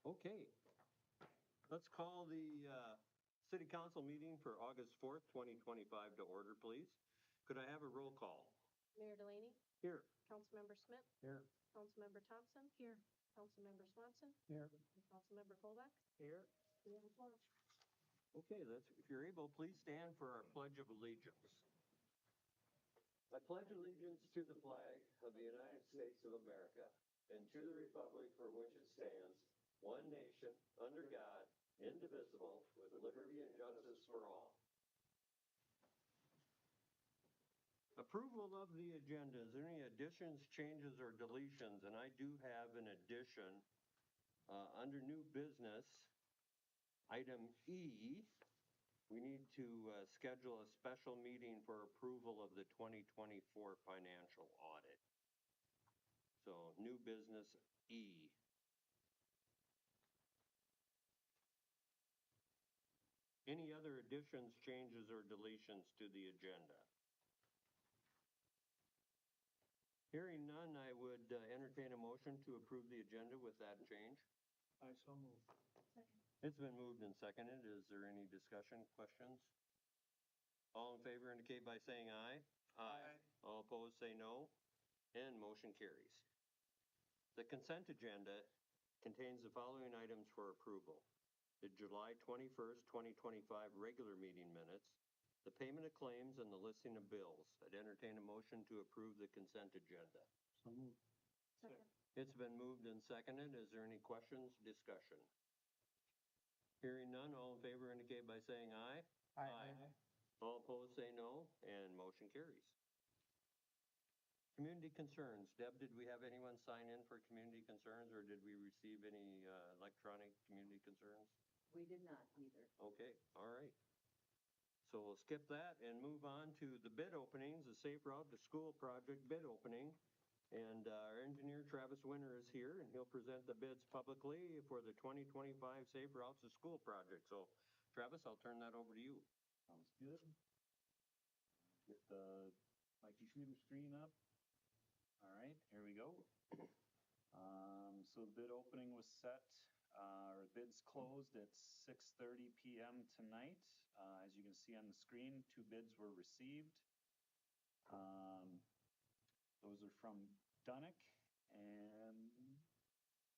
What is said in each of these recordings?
Okay, let's call the city council meeting for August 4th, 2025 to order, please. Could I have a roll call? Mayor Delaney, Here. Councilmember Schmidt, Here. Councilmember Thompson, here, Councilmember Swanson, Here. and Councilmember Kolbeck. Here. We have a quorum. Okay, if you're able, please stand for our Pledge of Allegiance. I pledge allegiance to the flag of the United States of America and to the republic for which it stands, one nation, under God, indivisible, with liberty and justice for all. Approval of the agenda. Is there any additions, changes, or deletions? And I do have an addition under new business, item E. We need to schedule a special meeting for approval of the 2024 financial audit. So new business E. Any other additions, changes, or deletions to the agenda? Hearing none, I would entertain a motion to approve the agenda with that change. I so move. Second. It's been moved and seconded. Is there any discussion, questions? All in favor indicate by saying aye. Aye. All opposed say no, and motion carries. The consent agenda contains the following items for approval: the July 21st, 2025 regular meeting minutes, the payment of claims, and the listing of bills. I'd entertain a motion to approve the consent agenda. So move. Second. It's been moved and seconded. Is there any questions, discussion? Hearing none, all in favor indicate by saying aye. Aye. All opposed say no, and motion carries. Community concerns. Deb, did we have anyone sign in for community concerns, or did we receive any electronic community concerns? We did not either. Okay, all right. So we'll skip that and move on to the bid openings, the Safe Route to School project bid opening. And our engineer Travis Winter is here, and he'll present the bids publicly for the 2025 Safe Routes to School project. So Travis, I'll turn that over to you. Sounds good. Get the Mikey Shooter screen up. All right, here we go. So the bid opening was set, or bids closed at 6:30 p.m. tonight. As you can see on the screen, 2 bids were received. Those are from Dunick and,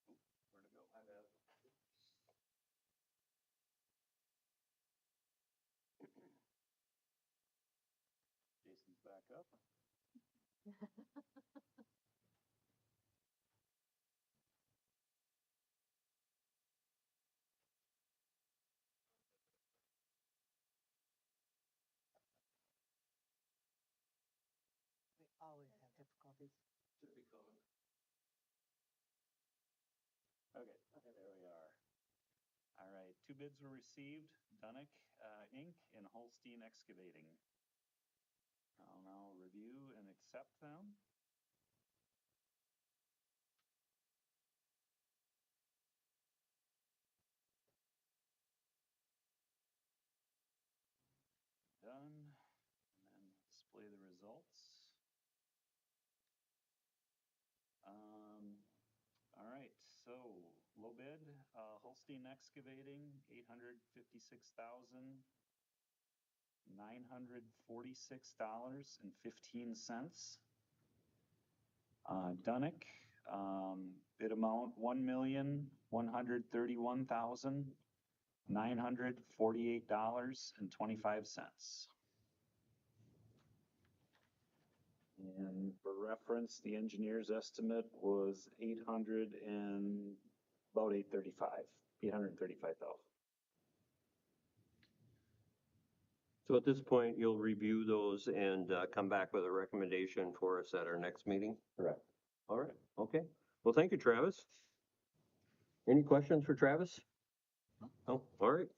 where'd it go? I have Jason's back up. We always have difficulties. Should be coming. Okay, there we are. All right, 2 bids were received, Dunick, Inc. and Holstein Excavating. I'll now review and accept them. Done, and then display the results. All right, so low bid, Holstein Excavating, $856,946.15. Dunick, bid amount $1,131,948.25. And for reference, the engineer's estimate was about 835,000. So at this point, you'll review those and come back with a recommendation for us at our next meeting? Correct. All right, okay. Well, thank you, Travis. Any questions for Travis? Oh, all right.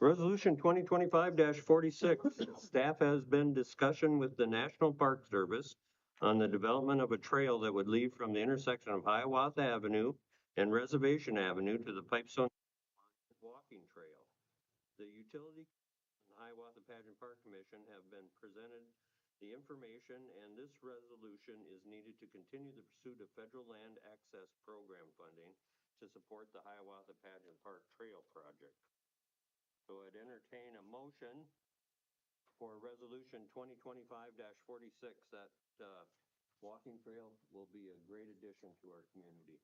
Resolution 2025-46, staff has been discussion with the National Park Service on the development of a trail that would lead from the intersection of Hiawatha Avenue and Reservation Avenue to the Pipestone walking trail. The utility and the Hiawatha Pageant Park Commission have been presented the information, and this resolution is needed to continue the pursuit of federal land access program funding to support the Hiawatha Pageant Park Trail Project. So I'd entertain a motion for resolution 2025-46, that, walking trail will be a great addition to our community.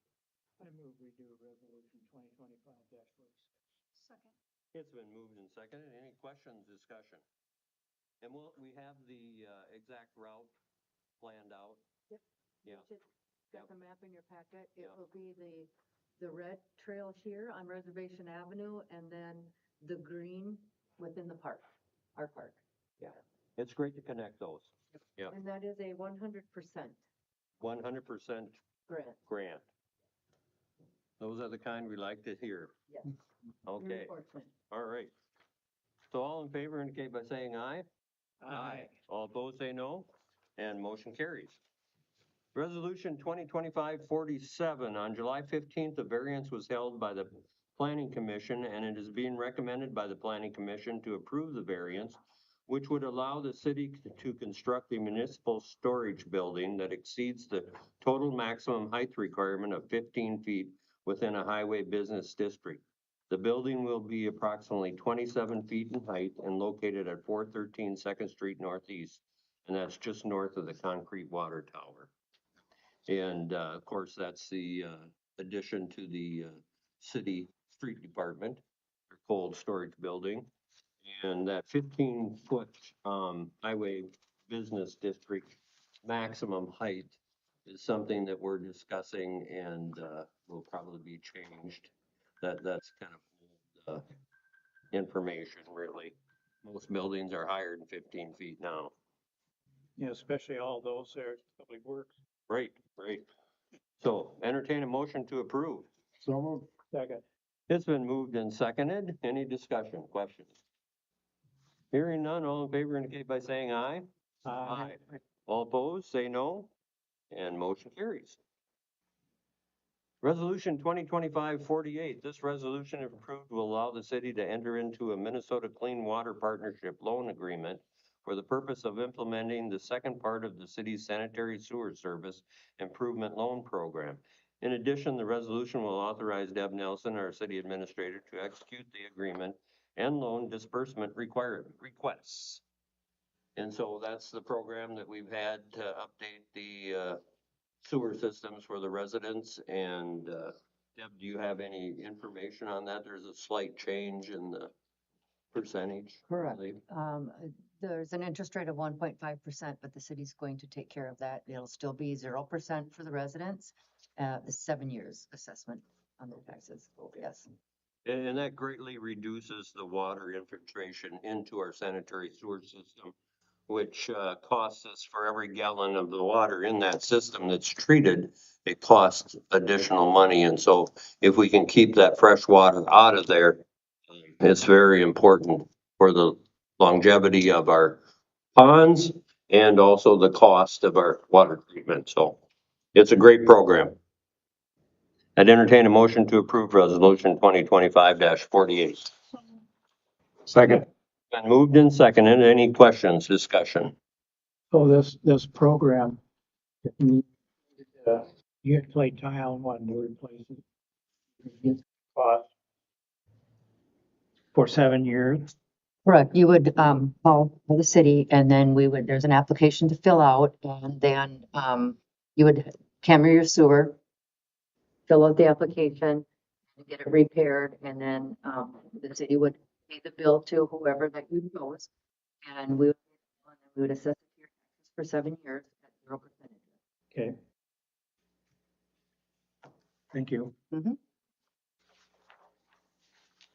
I move we do resolution 2025-46. Second. It's been moved and seconded. Any questions, discussion? And we have the, exact route planned out. Yep. Yeah. Got the map in your packet. It Yeah. will be the red trail here on Reservation Avenue and then the green within the park, our park. It's great to connect those. Yeah. And that is a 100% 100% grant. grant. Those are the kind we like to hear. Yes. Okay, Very fortunate. all right. So all in favor indicate by saying aye. Aye. All opposed say no, and motion carries. Resolution 2025-47, on July 15th, a variance was held by the Planning Commission, and it is being recommended by the Planning Commission to approve the variance, which would allow the city to construct a municipal storage building that exceeds the total maximum height requirement of 15 feet within a highway business district. The building will be approximately 27 feet in height and located at 413 Second Street Northeast, and that's just north of the concrete water tower. And, of course, that's the, addition to the, city street department, or cold storage building. And that 15-foot, highway business district maximum height is something that we're discussing and, will probably be changed. That's kind of old, information, really. Most buildings are higher than 15 feet now. Yeah, especially all those there, public works. Right. So entertain a motion to approve. So moved. Second. It's been moved and seconded. Any discussion, questions? Hearing none, all in favor indicate by saying aye. Aye. All opposed, say no, and motion carries. Resolution 2025-48, this resolution, if approved, will allow the city to enter into a Minnesota Clean Water Partnership Loan Agreement for the purpose of implementing the second part of the city's sanitary sewer service improvement loan program. In addition, the resolution will authorize Deb Nelson, our city administrator, to execute the agreement and loan disbursement requests. And so that's the program that we've had to update the, sewer systems for the residents. And, Deb, do you have any information on that? There's a slight change in the percentage. I Correct. believe. There's an interest rate of 1.5%, but the city's going to take care of that. It'll still be 0% for the residents. The 7 years assessment on their taxes. Okay. Yes. And that greatly reduces the water infiltration into our sanitary sewer system, which, costs us for every gallon of the water in that system that's treated, it costs additional money. And so if we can keep that fresh water out of there, it's very important for the longevity of our ponds and also the cost of our water treatment. So it's a great program. I'd entertain a motion to approve resolution 2025-48. Second. Been moved and seconded. Any questions, discussion? So this program, if you, you had to play tile and wanted to replace it. You get cost for 7 years. Correct. You would call the city and then there's an application to fill out and then you would camera your sewer, fill out the application, get it repaired, and then the city would pay the bill to whoever that you chose. And we would assess your taxes for 7 years at 0%. Okay. Thank you.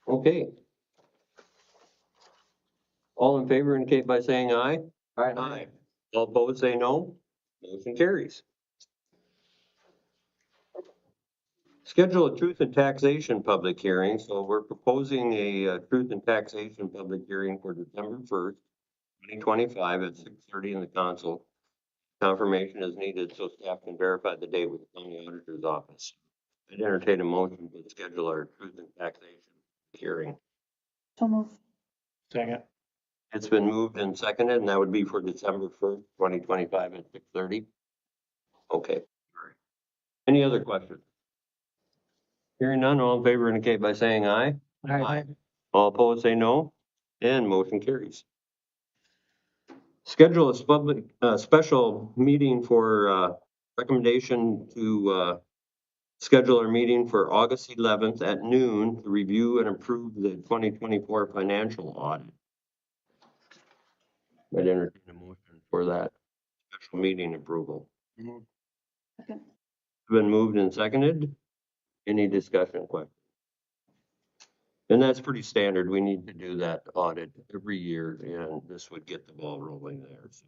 Okay. All in favor indicate by saying aye. Aye. All opposed say no. Motion carries. Schedule a truth and taxation public hearing. So we're proposing a, truth and taxation public hearing for December 1st, 2025 at 6:30 in the council. Confirmation is needed so staff can verify the date with the county auditor's office. I'd entertain a motion to schedule our truth and taxation hearing. So move. Second. It's been moved and seconded, and that would be for December 1st, 2025 at 6:30. Okay. Any other questions? Hearing none, all in favor indicate by saying aye. Aye. All opposed, say no, and motion carries. Schedule a public, special meeting for, recommendation to, schedule our meeting for August 11th at noon to review and approve the 2024 financial audit. I'd entertain a motion for that special meeting approval. Second. Been moved and seconded. Any discussion, question? And that's pretty standard. We need to do that audit every year, and this would get the ball rolling there, so.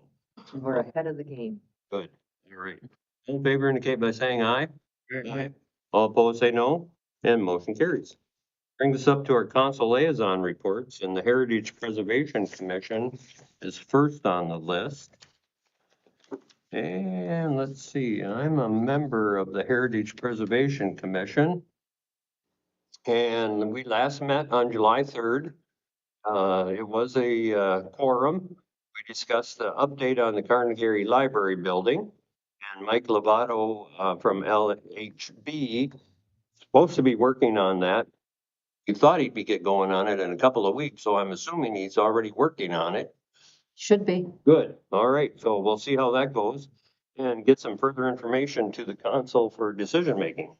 We're ahead of the game. Good, all right. All in favor indicate by saying aye. Aye. All opposed, say no, and motion carries. Bring this up to our council liaison reports, and the Heritage Preservation Commission is first on the list. And let's see, I'm a member of the Heritage Preservation Commission. And we last met on July 3rd. It was a quorum. We discussed the update on the Carnegie Library building. And Mike Lovato from LHB supposed to be working on that. He thought he'd get going on it in a couple of weeks, so I'm assuming he's already working on it. Should be. Good. All right. So we'll see how that goes and get some further information to the council for decision making.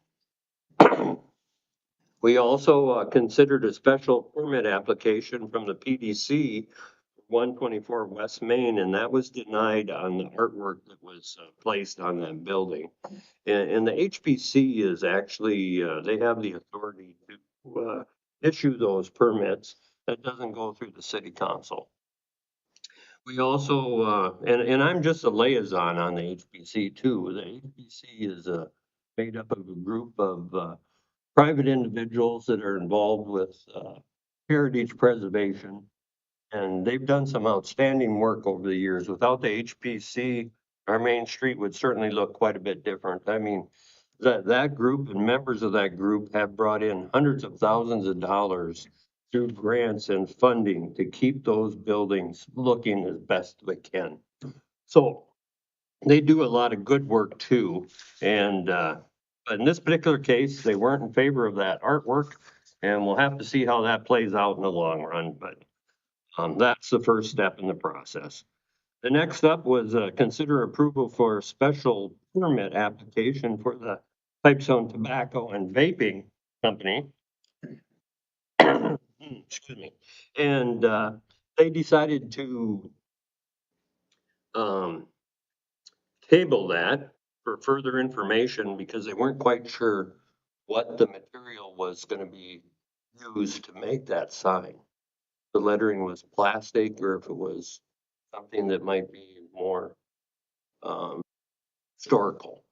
We also considered a special permit application from the PDC 124 West Main, and that was denied on the artwork that was placed on that building. And the HPC is actually, they have the authority to issue those permits. That doesn't go through the city council. We also, and I'm just a liaison on the HPC too. The HPC is made up of a group of private individuals that are involved with heritage preservation. And they've done some outstanding work over the years. Without the HPC, our main street would certainly look quite a bit different. I mean, that group and members of that group have brought in hundreds of thousands of dollars through grants and funding to keep those buildings looking as best they can. So they do a lot of good work too. And but in this particular case, they weren't in favor of that artwork, and we'll have to see how that plays out in the long run. But that's the first step in the process. The next up was consider approval for a special permit application for the Pipestone Tobacco and Vaping Company. Excuse me. And they decided to table that for further information because they weren't quite sure what the material was going to be used to make that sign. The lettering was plastic, or if it was something that might be more historical.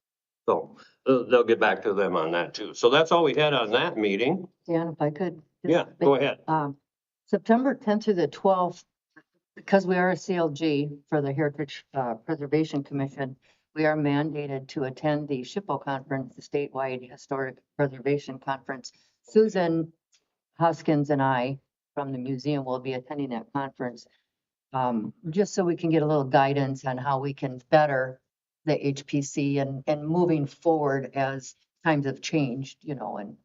So they'll get back to them on that too. So that's all we had on that meeting. Dan, if I could. Yeah, go ahead. September 10th through the 12th, because we are a CLG for the Heritage Preservation Commission, we are mandated to attend the SHPO conference, the statewide historic preservation conference. Susan Hoskins and I from the museum will be attending that conference, just so we can get a little guidance on how we can better the HPC and moving forward as times have changed, you know, and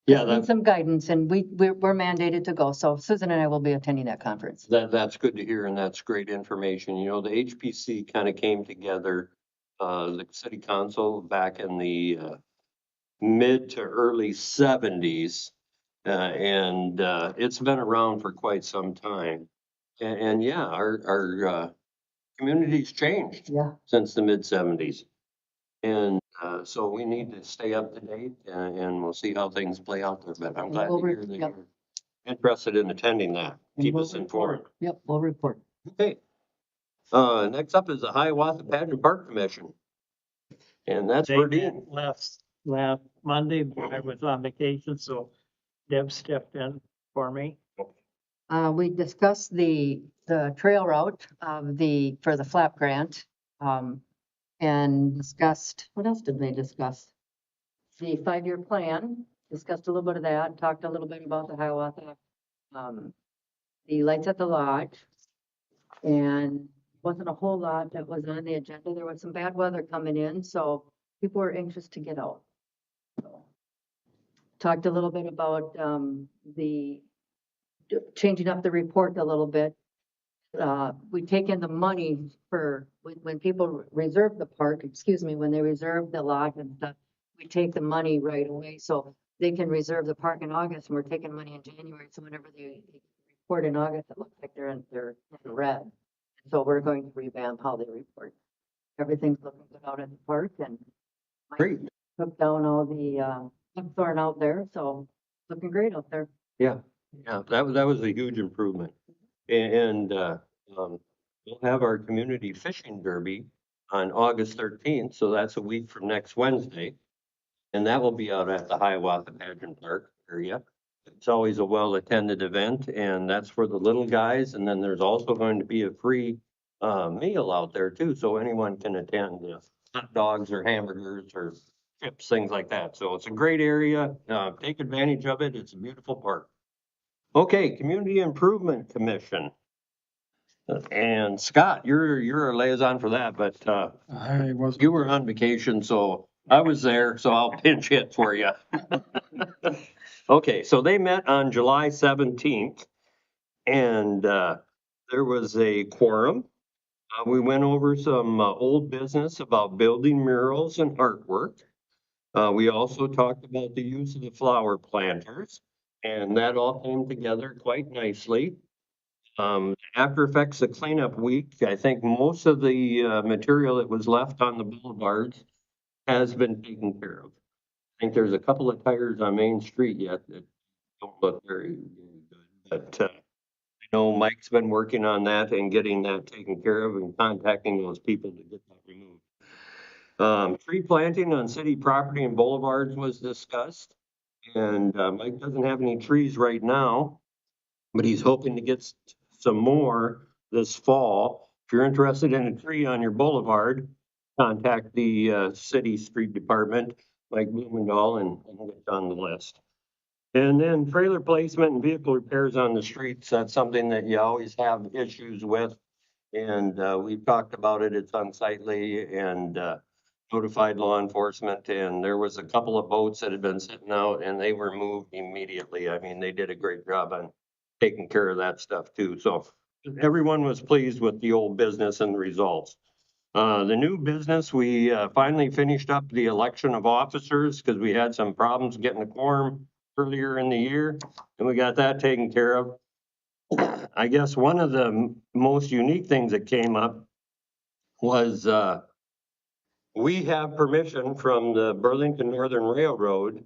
Yeah, need some guidance, and we're mandated to go. So Susan and I will be attending that conference. that's good to hear, and that's great information. You know, the HPC kind of came together, the city council back in the mid to early 70s, and it's been around for quite some time. And yeah, our community's changed Yeah. since the mid 70s. And so we need to stay up to date, and we'll see how things play out there. But I'm glad to hear that you're interested in attending that. Keep us informed. Yep, we'll report. Okay. Next up is the Hiawatha Pageant Park Commission. And that's They Verdine. met last Monday, but I was on vacation, so Deb stepped in for me. We discussed the trail route of for the flap grant, and discussed, what else did they discuss? The 5-year plan, discussed a little bit of that, talked a little bit about the Hiawatha, the lights at the lodge, and wasn't a whole lot that was on the agenda. There was some bad weather coming in, so people were anxious to get out. talked a little bit about, the changing up the report a little bit. We take in the money for, when people reserve the park, excuse me, when they reserve the lot and stuff, we take the money right away, so they can reserve the park in August, and we're taking money in January, so whenever they report in August, it looks like they're in red. So we're going to revamp how they report. Everything's looking good out at the park, and Mike Great. took down all the, buckthorn out there, so looking great out there. Yeah, that was a huge improvement. And, we'll have our community fishing derby on August 13th, so that's a week from next Wednesday. And that will be out at the Hiawatha Pageant Park area. It's always a well-attended event, and that's for the little guys. And then there's also going to be a free meal out there too, so anyone can attend, hot dogs or hamburgers or chips, things like that. So it's a great area. Take advantage of it. It's a beautiful park. Okay, Community Improvement Commission. And Scott, you're a liaison for that, but I was, you were on vacation, so I was there, so I'll pinch hit for you. Okay, so they met on July 17th, and there was a quorum. We went over some old business about building murals and artwork. We also talked about the use of the flower planters, and that all came together quite nicely. After effects of cleanup week, I think most of the material that was left on the boulevards has been taken care of. I think there's a couple of tires on Main Street yet that don't look very good, but I know Mike's been working on that and getting that taken care of and contacting those people to get that removed. Tree planting on city property and boulevards was discussed, and Mike doesn't have any trees right now, but he's hoping to get some more this fall. If you're interested in a tree on your boulevard, contact the city street department, Mike Blumendahl, and get on the list. And then trailer placement and vehicle repairs on the streets, that's something that you always have issues with. And we've talked about it, it's unsightly, and notified law enforcement. And there was a couple of boats that had been sitting out and they were moved immediately. I mean, they did a great job on taking care of that stuff too. So everyone was pleased with the old business and the results. The new business, we finally finished up the election of officers because we had some problems getting a quorum earlier in the year, and we got that taken care of. I guess one of the most unique things that came up was we have permission from the Burlington Northern Railroad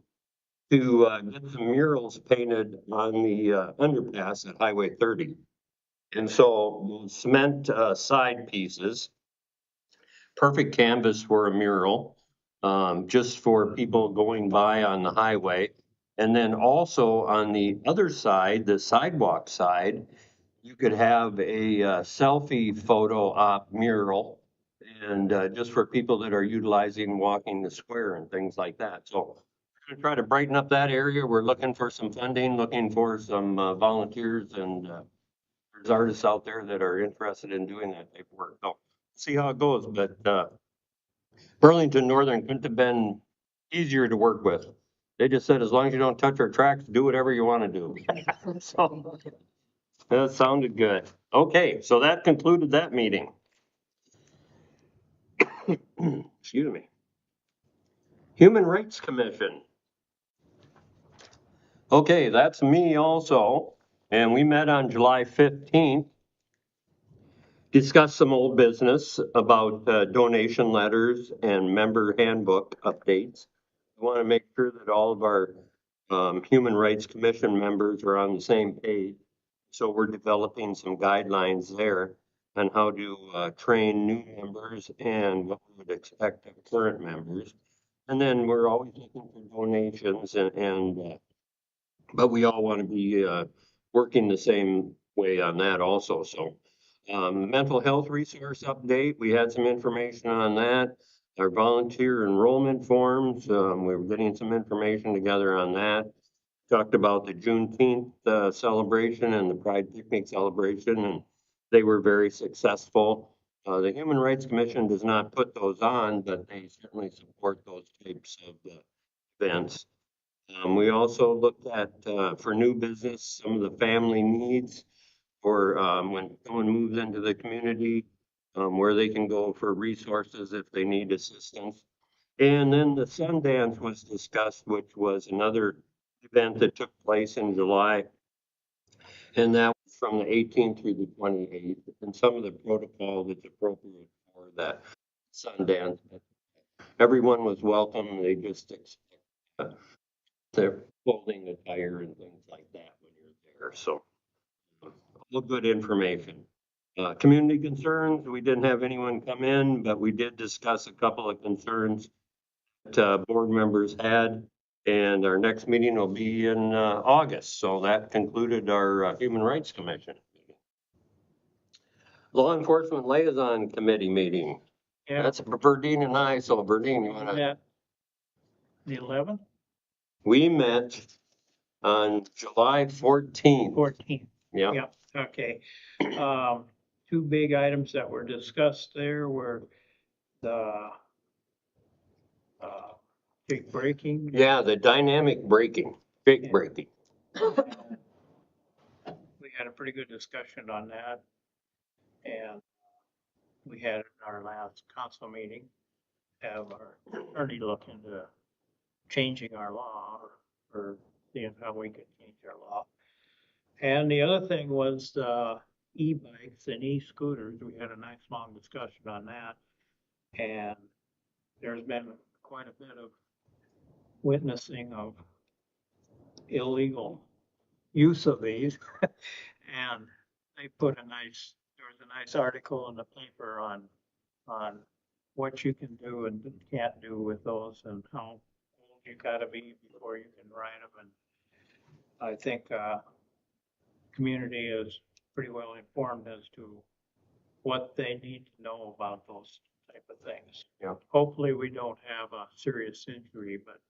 to get some murals painted on the underpass at Highway 30. And so cement side pieces, perfect canvas for a mural, just for people going by on the highway. And then also on the other side, the sidewalk side, you could have a selfie photo op mural, and just for people that are utilizing walking the square and things like that. So we're gonna try to brighten up that area. We're looking for some funding, looking for some volunteers, and there's artists out there that are interested in doing that type of work. So see how it goes, but Burlington Northern couldn't have been easier to work with. They just said, as long as you don't touch our tracks, do whatever you want to do. So that sounded good. Okay, so that concluded that meeting. Excuse me. Human Rights Commission. Okay, that's me also. And we met on July 15th. Discussed some old business about donation letters and member handbook updates. I want to make sure that all of our Human Rights Commission members are on the same page. So we're developing some guidelines there on how to train new members and what we would expect of current members. And then we're always looking for donations, but we all want to be working the same way on that also. So mental health resource update, we had some information on that. Our volunteer enrollment forms, we were getting some information together on that. Talked about the Juneteenth celebration and the Pride Picnic celebration, and they were very successful. The Human Rights Commission does not put those on, but they certainly support those types of events. We also looked at, for new business, some of the family needs for, when someone moves into the community, where they can go for resources if they need assistance. And then the Sundance was discussed, which was another event that took place in July. And that was from the 18th through the 28th, and some of the protocol that's appropriate for that Sundance. Everyone was welcome. They just expect their clothing attire and things like that when you're there. So, all good information. Community concerns, we didn't have anyone come in, but we did discuss a couple of concerns that board members had. And our next meeting will be in August. So that concluded our Human Rights Commission. Law Enforcement Liaison Committee meeting. Yeah, That's for Verdine and I. So Verdine, you wanna? yeah. The 11th, We met on July 14th. 14th. Yeah. Yeah, okay. Two big items that were discussed there were the big braking. Yeah, the dynamic braking, big braking. We had a pretty good discussion on that. And we had in our last council meeting, have our attorney look into changing our law or seeing how we could change our law. And the other thing was the e-bikes and e-scooters. We had a nice long discussion on that. And there's been quite a bit of witnessing of illegal use of these. And they put there was a nice article in the paper on what you can do and can't do with those and how old you gotta be before you can ride them. And I think, community is pretty well informed as to what they need to know about those type of things. Yeah. Hopefully we don't have a serious injury, but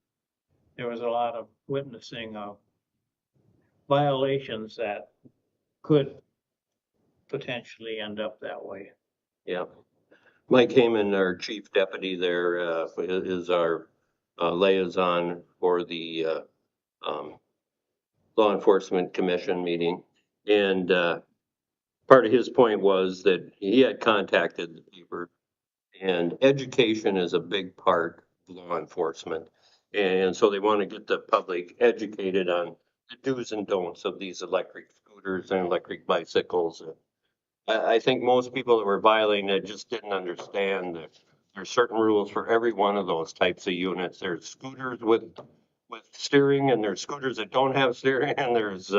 there was a lot of witnessing of violations that could potentially end up that way. Yeah. Mike Heyman, our chief deputy there, is our liaison for the Law Enforcement Commission meeting. And part of his point was that he had contacted the people, and education is a big part of law enforcement. And so they want to get the public educated on the do's and don'ts of these electric scooters and electric bicycles. I think most people that were violating it just didn't understand that there's certain rules for every one of those types of units. There's scooters with steering, and there's scooters that don't have steering, and there's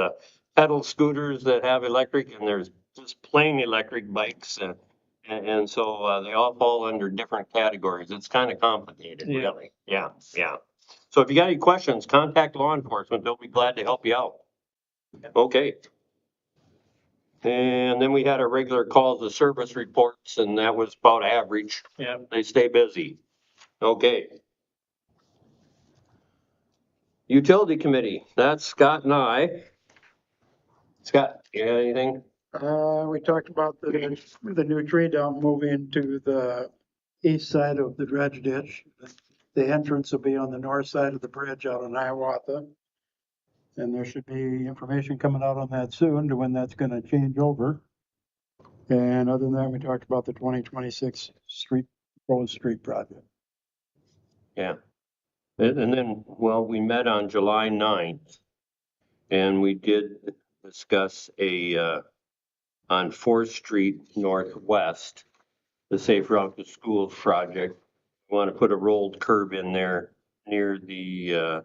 pedal scooters that have electric, and there's just plain electric bikes. And so they all fall under different categories. It's kind of complicated, Yeah. really. Yeah, yeah. So if you got any questions, contact law enforcement. They'll be glad to help you out. Okay. And then we had our regular calls to service reports, and that was about average. Yeah. They stay busy. Okay. Utility Committee, that's Scott and I. Scott, you got anything? We talked about the new tree dump moving to the east side of the dredge ditch. The entrance will be on the north side of the bridge out on Hiawatha. And there should be information coming out on that soon to when that's gonna change over. And other than that, we talked about the 2026 proposed street project. Yeah. And then, well, we met on July 9th, and we did discuss on 4th Street Northwest, the Safe Route to Schools project. We want to put a rolled curb in there near the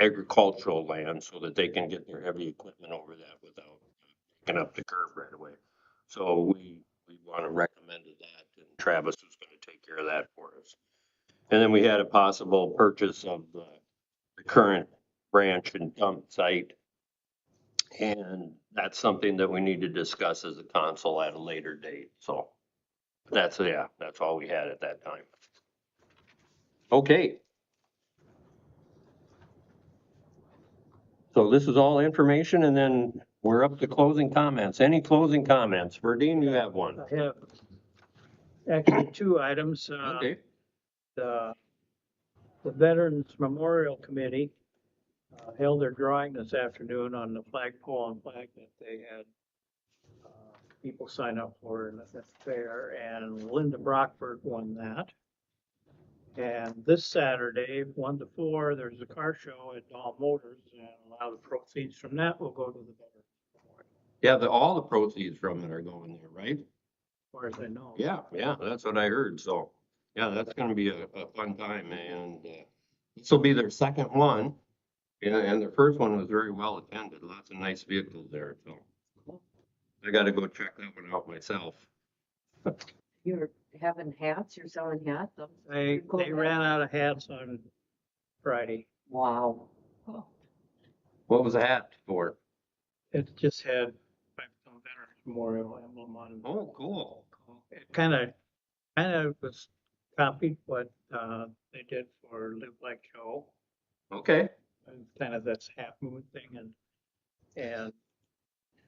agricultural land so that they can get their heavy equipment over that without picking up the curb right away. So we want to recommend that, and Travis was going to take care of that for us. And then we had a possible purchase of the current branch and dump site. And that's something that we need to discuss as a council at a later date. So that's all we had at that time. Okay. So this is all information, and then we're up to closing comments. Any closing comments? Verdine, you have one. I have actually two items. Okay. The Veterans Memorial Committee held their drawing this afternoon on the flagpole and flag that they had people sign up for in the fair, and Linda Brockford won that. And this Saturday, 1 to 4, there's a car show at Dahl Motors, and a lot of the proceeds from that will go to the Veterans Memorial, Yeah, all the proceeds from it are going there, right? as far as I know. Yeah, that's what I heard. So, yeah, that's gonna be a fun time, and this will be their second one. And their first one was very well attended. Lots of nice vehicles there, so I gotta go check that one out myself. You're having hats, you're selling hats? They ran out of hats on Friday. Wow. What was the hat for? It just had Pipestone Veterans Memorial emblem on it. Oh, cool. It kind of was copied what they did for Live Like Joe, Okay, and kind of this half moon thing, and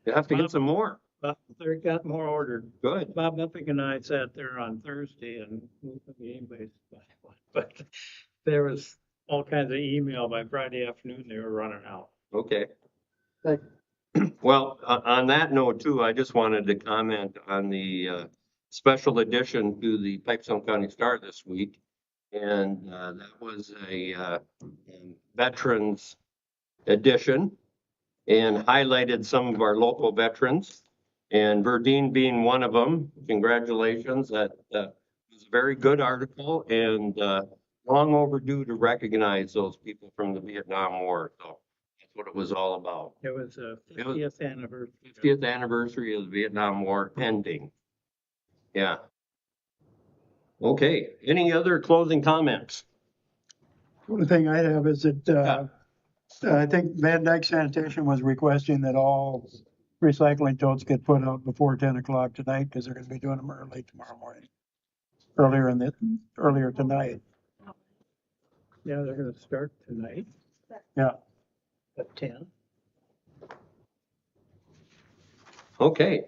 you have to get some more. but they got more ordered. Good. Bob Epic and I sat there on Thursday and anyways, but there was all kinds of email by Friday afternoon. They were running out. Okay. Good. Well, on that note too, I just wanted to comment on the special edition to the Pipestone County Star this week. And that was a veterans edition and highlighted some of our local veterans. And Verdine being one of them. Congratulations. That was a very good article and long overdue to recognize those people from the Vietnam War. So that's what it was all about. It was a It was- 50th anniversary. 50th anniversary of the Vietnam War ending. Yeah. Okay, any other closing comments? The only thing I have is that, I think Van Dyke Sanitation was requesting that all recycling totes get put out before 10 o'clock tonight, because they're gonna be doing them early tomorrow morning. Earlier tonight, Yeah, they're gonna start tonight yeah. at 10. Okay,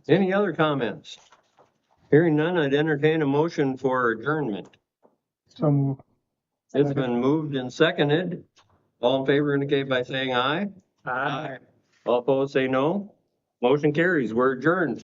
any other comments? Hearing none, I'd entertain a motion for adjournment. So It's been moved and seconded. All in favor indicate by saying aye. Aye. All opposed say no. Motion carries. We're adjourned.